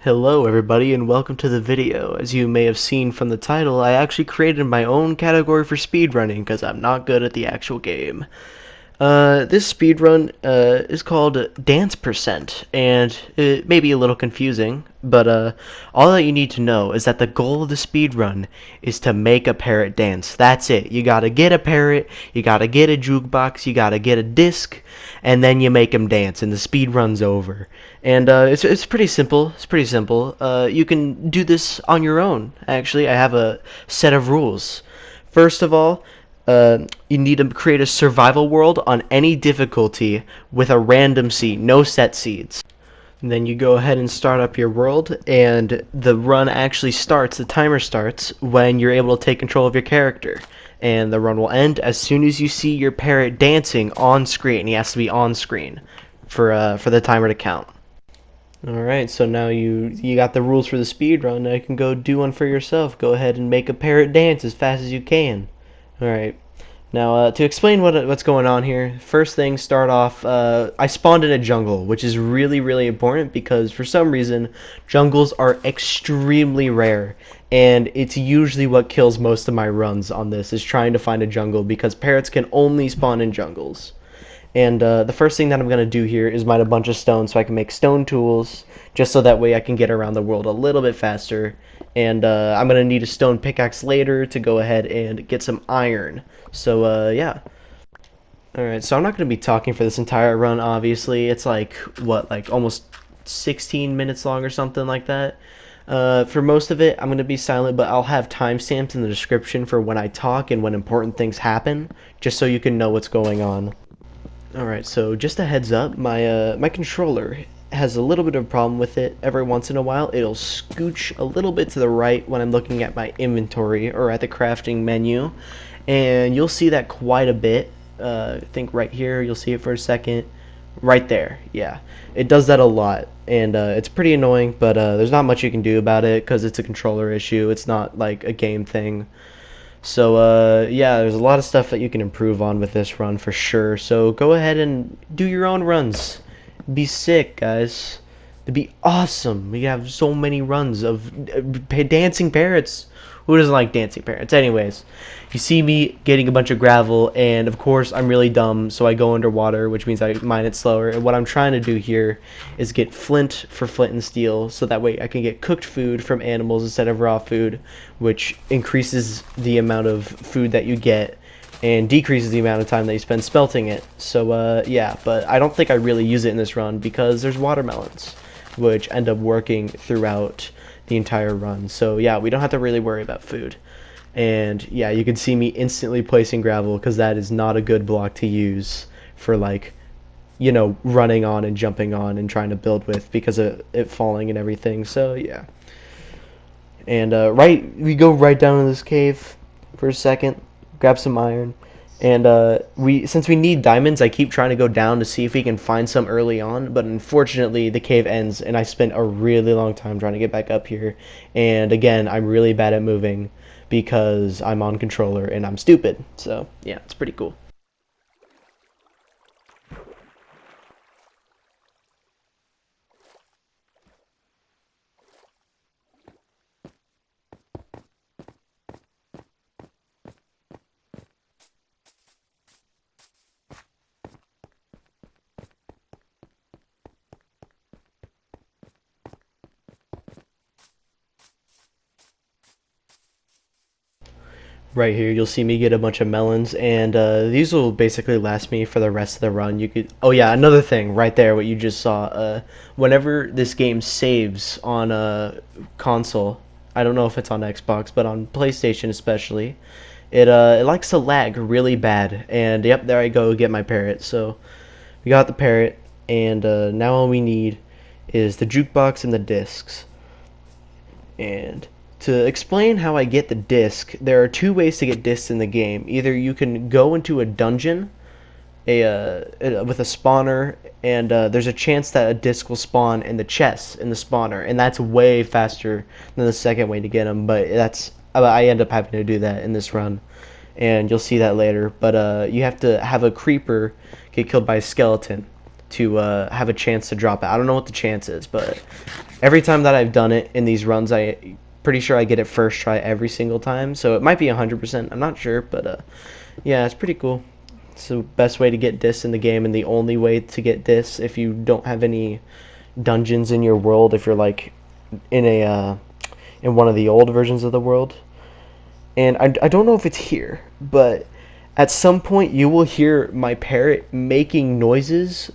Hello everybody and welcome to the video. As you may have seen from the title, I actually created my own category for speedrunning because I'm not good at the actual game. This speedrun is called Dance Percent, and it may be a little confusing, but all that you need to know is that the goal of the speedrun is to make a parrot dance. That's it. You gotta get a parrot, you gotta get a jukebox, you gotta get a disc, and then you make him dance, and the speedrun's over. And it's pretty simple. It's pretty simple. You can do this on your own. Actually, I have a set of rules. First of all, you need to create a survival world on any difficulty with a random seed, no set seeds. And then you go ahead and start up your world, and the run actually starts, the timer starts, when you're able to take control of your character. And the run will end as soon as you see your parrot dancing on screen. He has to be on screen for the timer to count. Alright, so now you got the rules for the speed run. Now you can go do one for yourself. Go ahead and make a parrot dance as fast as you can. Alright, now to explain what's going on here, first thing, start off, I spawned in a jungle, which is really important because for some reason, jungles are extremely rare, and it's usually what kills most of my runs on this, is trying to find a jungle, because parrots can only spawn in jungles. And the first thing that I'm going to do here is mine a bunch of stone so I can make stone tools, just so that way I can get around the world a little bit faster. And I'm going to need a stone pickaxe later to go ahead and get some iron. So, yeah. Alright, so I'm not going to be talking for this entire run, obviously. It's like, what, like almost 16 minutes long or something like that. For most of it, I'm going to be silent, but I'll have timestamps in the description for when I talk and when important things happen, just so you can know what's going on. Alright, so just a heads up, my controller has a little bit of a problem with it. Every once in a while, it'll scooch a little bit to the right when I'm looking at my inventory or at the crafting menu, and you'll see that quite a bit. I think right here, you'll see it for a second. Right there, yeah. It does that a lot, and it's pretty annoying, but there's not much you can do about it because it's a controller issue. It's not like a game thing. So, yeah, there's a lot of stuff that you can improve on with this run for sure. So go ahead and do your own runs. Be sick, guys. It'd be awesome. We have so many runs of dancing parrots. Who doesn't like dancing parrots? Anyways, you see me getting a bunch of gravel, and of course I'm really dumb, so I go underwater, which means I mine it slower. And what I'm trying to do here is get flint for flint and steel, so that way I can get cooked food from animals instead of raw food, which increases the amount of food that you get and decreases the amount of time that you spend smelting it. So yeah, but I don't think I really use it in this run because there's watermelons, which end up working throughout the entire run. So yeah, we don't have to really worry about food. And yeah, you can see me instantly placing gravel because that is not a good block to use for, like, you know, running on and jumping on and trying to build with because of it falling and everything. So yeah. And we go right down in this cave for a second, grab some iron, and since we need diamonds, I keep trying to go down to see if we can find some early on, but unfortunately the cave ends and I spent a really long time trying to get back up here. And again, I'm really bad at moving because I'm on controller and I'm stupid. So yeah, it's pretty cool. Right here, you'll see me get a bunch of melons, and these will basically last me for the rest of the run. You could, oh yeah, another thing right there, what you just saw. Whenever this game saves on a console, I don't know if it's on Xbox, but on PlayStation especially, it likes to lag really bad. And yep, there I go, get my parrot. So we got the parrot, and now all we need is the jukebox and the discs. And to explain how I get the disc, there are two ways to get discs in the game. Either you can go into a dungeon with a spawner, and there's a chance that a disc will spawn in the chest in the spawner, and that's way faster than the second way to get them. But I end up having to do that in this run, and you'll see that later. But you have to have a creeper get killed by a skeleton. to have a chance to drop it. I don't know what the chance is, but every time that I've done it in these runs, I pretty sure I get it first try every single time. So it might be 100%. I'm not sure, but yeah, it's pretty cool. It's the best way to get dis in the game, and the only way to get dis if you don't have any dungeons in your world. If you're like in a in one of the old versions of the world, and I don't know if it's here, but at some point you will hear my parrot making noises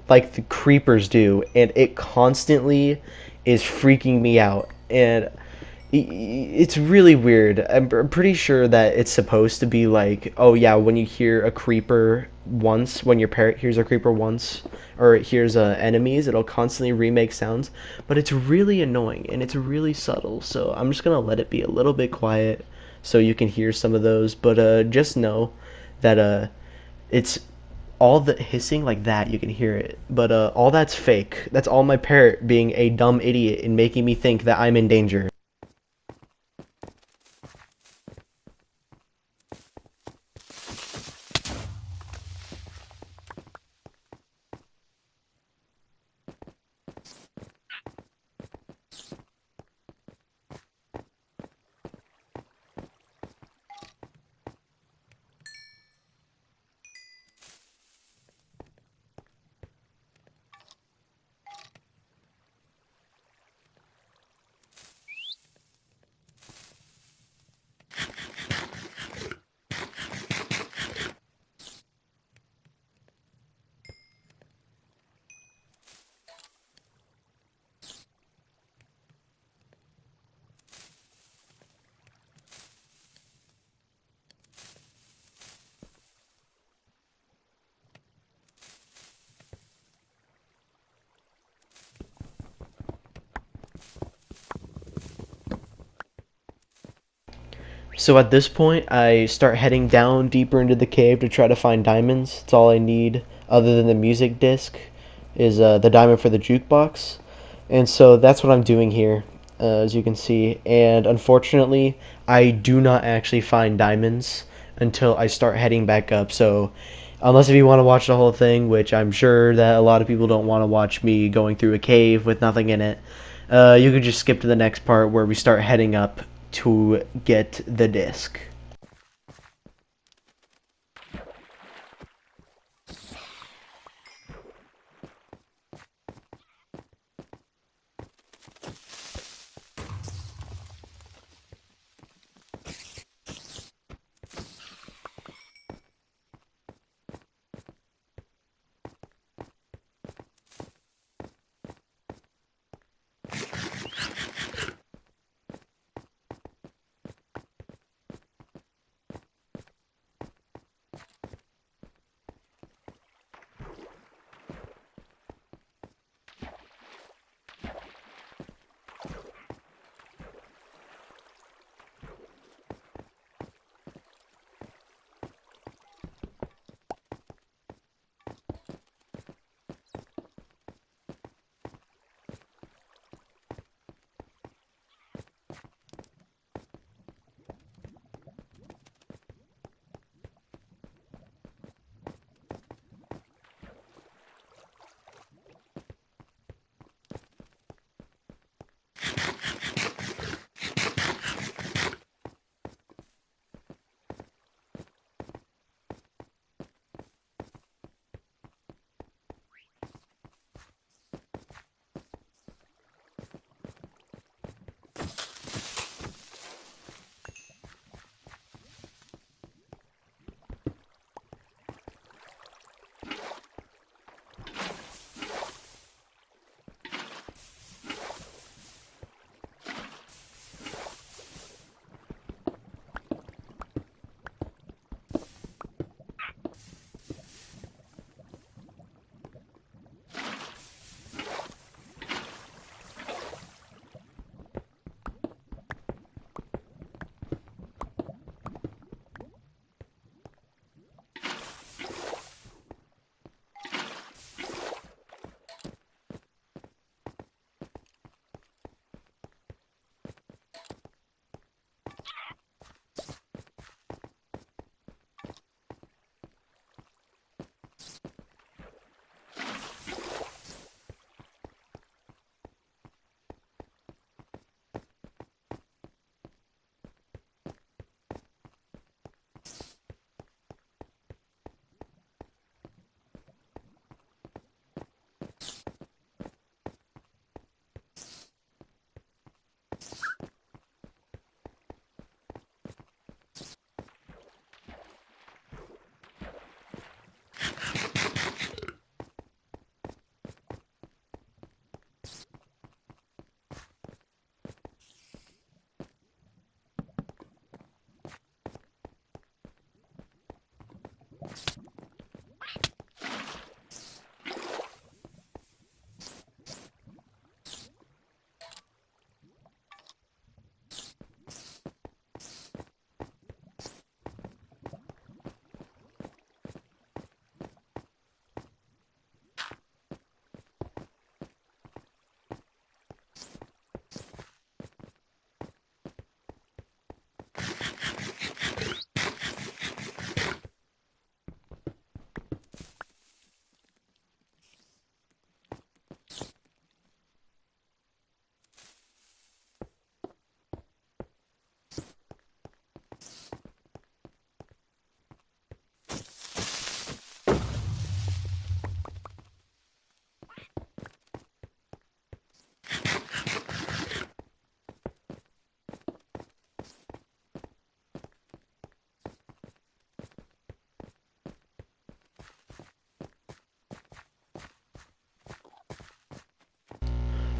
like the creepers do, and it constantly is freaking me out. And it's really weird. I'm pretty sure that it's supposed to be like, oh yeah, when you hear a creeper once, when your parrot hears a creeper once, or it hears enemies, it'll constantly remake sounds. But it's really annoying and it's really subtle. So I'm just gonna let it be a little bit quiet so you can hear some of those. But just know that it's all the hissing like that, you can hear it, but all that's fake. That's all my parrot being a dumb idiot and making me think that I'm in danger. So at this point, I start heading down deeper into the cave to try to find diamonds. It's all I need, other than the music disc, is the diamond for the jukebox. And so that's what I'm doing here, as you can see. And unfortunately, I do not actually find diamonds until I start heading back up. So unless if you want to watch the whole thing, which I'm sure that a lot of people don't want to watch me going through a cave with nothing in it, you could just skip to the next part where we start heading up to get the disc.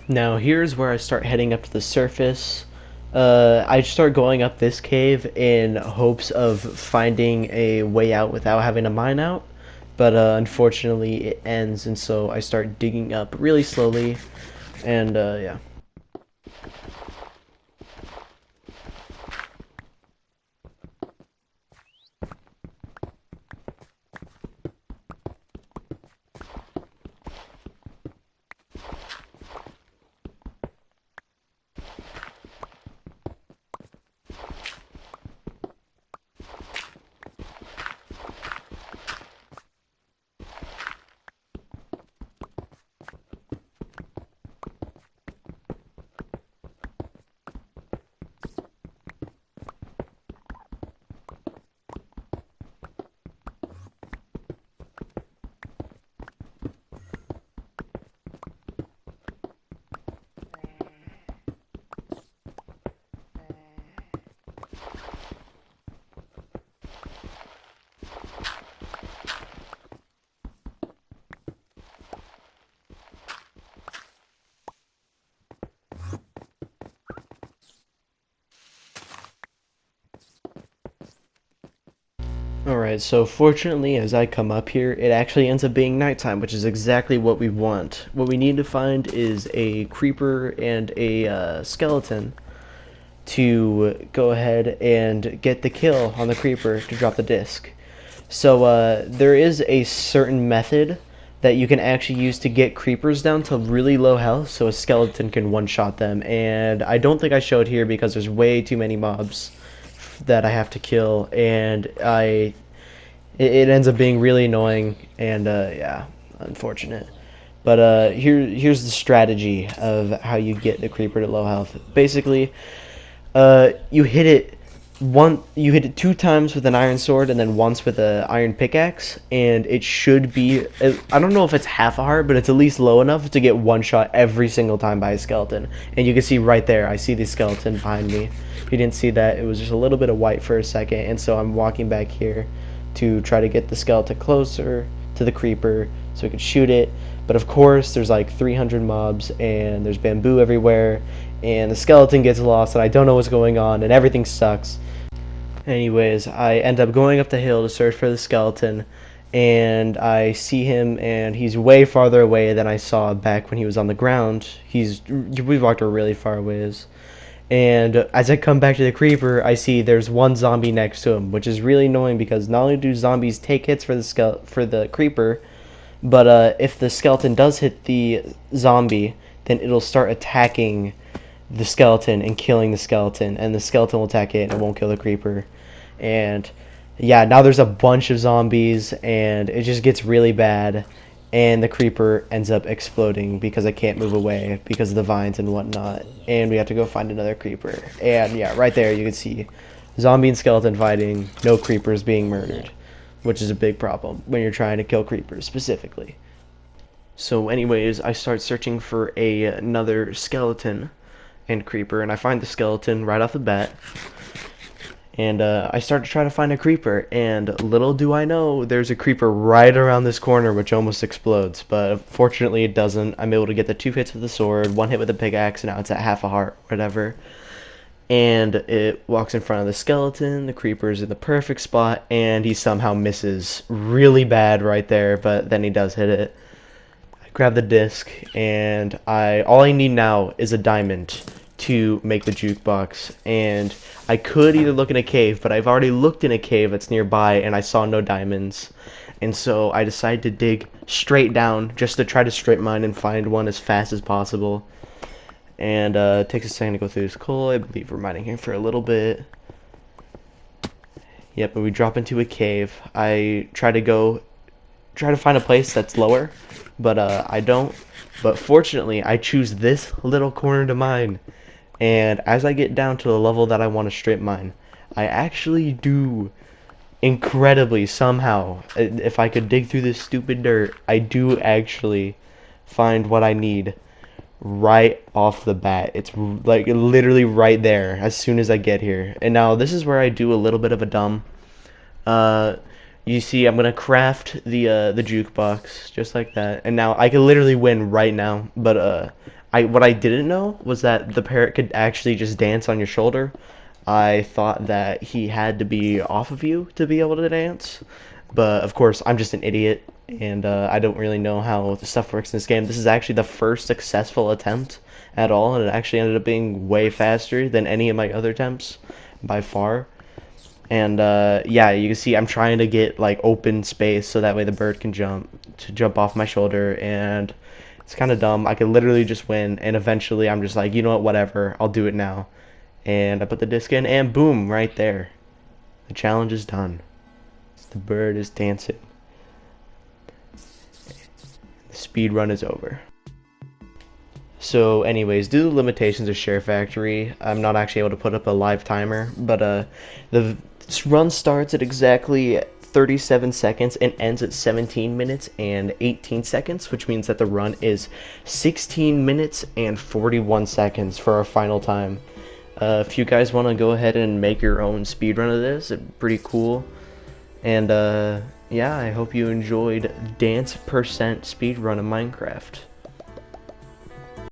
Now here's where I start heading up to the surface. I start going up this cave in hopes of finding a way out without having to mine out, but unfortunately it ends, and so I start digging up really slowly, and yeah. Alright, so fortunately, as I come up here, it actually ends up being nighttime, which is exactly what we want. What we need to find is a creeper and a skeleton to go ahead and get the kill on the creeper to drop the disc. So there is a certain method that you can actually use to get creepers down to really low health so a skeleton can one-shot them, and I don't think I showed here because there's way too many mobs that I have to kill, and it ends up being really annoying, and yeah, unfortunate. But here's the strategy of how you get the creeper to low health. Basically, you hit it you hit it 2 times with an iron sword and then once with an iron pickaxe, and it should be, I don't know if it's half a heart, but it's at least low enough to get one shot every single time by a skeleton. And you can see right there, I see the skeleton behind me. If you didn't see that, it was just a little bit of white for a second, and so I'm walking back here to try to get the skeleton closer to the creeper so we can shoot it. But of course, there's like 300 mobs, and there's bamboo everywhere, and the skeleton gets lost, and I don't know what's going on, and everything sucks. Anyways, I end up going up the hill to search for the skeleton, and I see him, and he's way farther away than I saw back when he was on the ground. We walked a really far ways. And as I come back to the creeper, I see there's one zombie next to him, which is really annoying because not only do zombies take hits for the creeper, but if the skeleton does hit the zombie, then it'll start attacking the skeleton and killing the skeleton, and the skeleton will attack it and it won't kill the creeper. And yeah, now there's a bunch of zombies, and it just gets really bad, and the creeper ends up exploding because I can't move away because of the vines and whatnot, and we have to go find another creeper. And yeah, right there you can see zombie and skeleton fighting, no creepers being murdered, which is a big problem when you're trying to kill creepers specifically. So anyways, I start searching for another skeleton and creeper, and I find the skeleton right off the bat, and I start to try to find a creeper, and little do I know there's a creeper right around this corner which almost explodes, but fortunately it doesn't. I'm able to get the 2 hits with the sword, 1 hit with the pickaxe, and now it's at half a heart, whatever. And it walks in front of the skeleton, the creeper's in the perfect spot, and he somehow misses really bad right there, but then he does hit it. I grab the disc, and all I need now is a diamond to make the jukebox, and I could either look in a cave, but I've already looked in a cave that's nearby and I saw no diamonds, and so I decided to dig straight down just to try to strip mine and find one as fast as possible. And it takes a second to go through this coal. I believe we're mining here for a little bit. Yep, and we drop into a cave. I try to find a place that's lower, but I don't. But fortunately, I choose this little corner to mine. And as I get down to the level that I want to strip mine, I actually do incredibly somehow. If I could dig through this stupid dirt, I do actually find what I need right off the bat. It's like literally right there as soon as I get here. And now this is where I do a little bit of a dumb. Uh, you see, I'm gonna craft the jukebox just like that, and now I can literally win right now. But What I didn't know was that the parrot could actually just dance on your shoulder. I thought that he had to be off of you to be able to dance, but of course I'm just an idiot, and I don't really know how the stuff works in this game. This is actually the first successful attempt at all, and it actually ended up being way faster than any of my other attempts by far. And yeah, you can see I'm trying to get like open space so that way the bird can jump off my shoulder, and it's kind of dumb. I could literally just win, and eventually I'm just like, you know what, whatever, I'll do it now. And I put the disc in, and boom, right there. The challenge is done. The bird is dancing. The speed run is over. So anyways, due to the limitations of Share Factory, I'm not actually able to put up a live timer, but the run starts at exactly 37 seconds and ends at 17 minutes and 18 seconds, which means that the run is 16 minutes and 41 seconds for our final time. If you guys want to go ahead and make your own speedrun of this, it's pretty cool. And yeah, I hope you enjoyed Dance% speedrun of Minecraft.